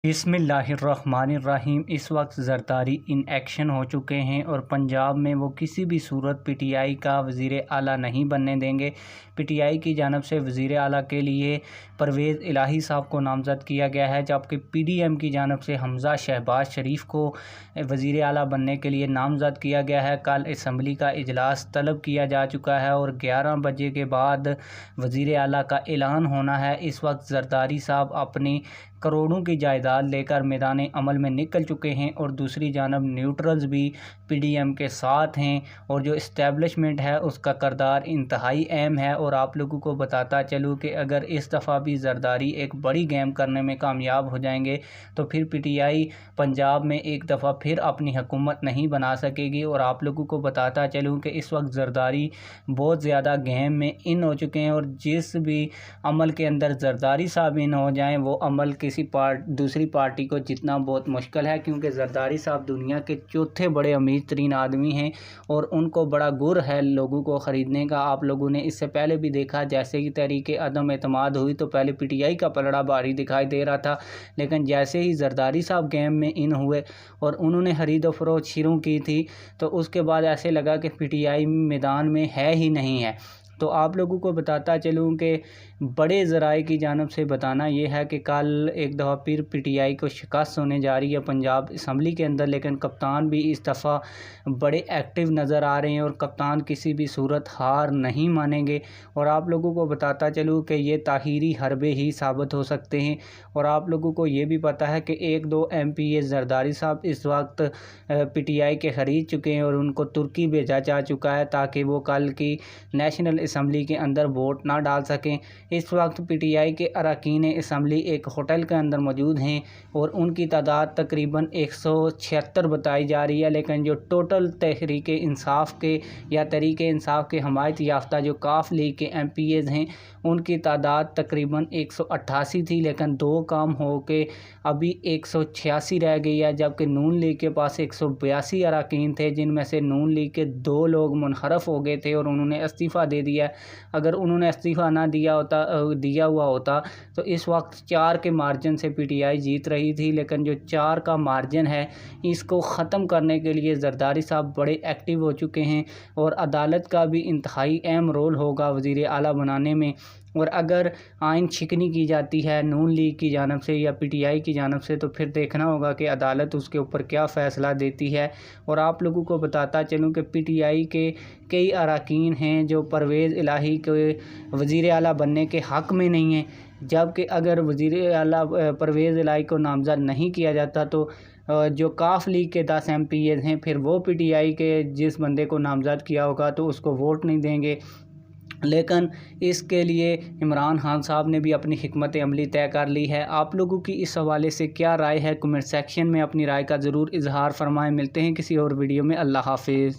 बिस्मिल्लाहिर्रहमानिर्रहीम। इस वक्त ज़रदारी इन एक्शन हो चुके हैं और पंजाब में वो किसी भी सूरत पीटीआई का वज़ीर आला नहीं बनने देंगे। पीटीआई की जानब से वज़ीर आला के लिए परवेज़ इलाही साहब को नामज़द किया गया है, जबकि पीडीएम की जानब से हमज़ा शहबाज शरीफ को वज़ीर आला बनने के लिए नामज़द किया गया है। कल असम्बली का इजलास तलब किया जा चुका है और 11 बजे के बाद वज़ीर आला का ऐलान होना है। इस वक्त ज़रदारी साहब अपनी करोड़ों की जायदाद लेकर मैदान अमल में निकल चुके हैं और दूसरी जानब न्यूट्रल्स भी पीडीएम के साथ हैं और जो इस्टेब्लिशमेंट है उसका किरदार इंतहाई अहम है। और आप लोगों को बताता चलूँ कि अगर इस दफ़ा भी ज़रदारी एक बड़ी गेम करने में कामयाब हो जाएंगे तो फिर पीटीआई पंजाब में एक दफ़ा फिर अपनी हुकूमत नहीं बना सकेगी। और आप लोगों को बताता चलूँ कि इस वक्त ज़रदारी बहुत ज़्यादा गेम में इन हो चुके हैं और जिस भी अमल के अंदर ज़रदारी साहब इन हो जाएँ वो अमल किसी दूसरी पार्टी को जितना बहुत मुश्किल है, क्योंकि ज़रदारी साहब दुनिया के चौथे बड़े अमीर तरीन आदमी हैं और उनको बड़ा गुर है लोगों को ख़रीदने का। आप लोगों ने इससे पहले भी देखा, जैसे ही तहरीक अदम एतमाद हुई तो पहले पीटीआई का पलड़ा भारी दिखाई दे रहा था, लेकिन जैसे ही ज़रदारी साहब गेम में इन हुए और उन्होंने खरीद व फरोख्त शुरू की थी तो उसके बाद ऐसे लगा कि पीटीआई मैदान में है ही नहीं है। तो आप लोगों को बताता चलूँ कि बड़े ज़राए की जानब से बताना ये है कि कल एक दफ़ा फिर पीटीआई को शिकस्त होने जा रही है पंजाब असम्बली के अंदर, लेकिन कप्तान भी इस दफ़ा बड़े एक्टिव नज़र आ रहे हैं और कप्तान किसी भी सूरत हार नहीं मानेंगे। और आप लोगों को बताता चलूँ कि ये ताहीरी हरबे ही साबित हो सकते हैं। और आप लोगों को ये भी पता है कि 1-2 एमपीए ज़रदारी साहब इस वक्त पीटीआई के ख़रीद चुके हैं और उनको तुर्की भेजा जा चुका है ताकि वो कल की नेशनल असम्बली के अंदर वोट ना डाल सकें। इस वक्त पीटीआई के अरकान असम्बली एक होटल के अंदर मौजूद हैं और उनकी तादाद तकरीबन 176 बताई जा रही है, लेकिन जो टोटल तहरीक इंसाफ के या तहरीक इंसाफ के हमायत याफ्ता जो काफ लीग के एमपीएज़ हैं उनकी तादाद तकरीबन 188 थी, लेकिन 2 काम हो के अभी 186 रह गई है। जबकि नून लीग के पास 182 अरकान थे, जिनमें से नून लीग के 2 लोग मुनहरफ हो गए थे और उन्होंने इस्तीफ़ा दे दिया। अगर उन्होंने इस्तीफ़ा ना दिया हुआ होता तो इस वक्त 4 के मार्जिन से पीटीआई जीत रही थी, लेकिन जो 4 का मार्जिन है इसको ख़त्म करने के लिए ज़रदारी साहब बड़े एक्टिव हो चुके हैं और अदालत का भी इंतहाई अहम रोल होगा वज़ीर आला बनाने में। और अगर आइन शिकनी की जाती है नून लीग की जानब से या पीटीआई की जानब से तो फिर देखना होगा कि अदालत उसके ऊपर क्या फ़ैसला देती है। और आप लोगों को बताता चलूँ कि पीटीआई के कई अरकान हैं जो परवेज़ इलाही के वज़ीर आला बनने के हक़ में नहीं हैं, जबकि अगर वज़ीर आला परवेज़ इलाही को नामज़द नहीं किया जाता तो जो काफ लीग के 10 एमपीएज़ हैं फिर वो पीटीआई के जिस बंदे को नामज़द किया होगा तो उसको वोट नहीं देंगे। लेकिन इसके लिए इमरान खान साहब ने भी अपनी हिकमत अमली तय कर ली है। आप लोगों की इस हवाले से क्या राय है? कमेंट सेक्शन में अपनी राय का ज़रूर इजहार फरमाएं। मिलते हैं किसी और वीडियो में। अल्लाह हाफिज़।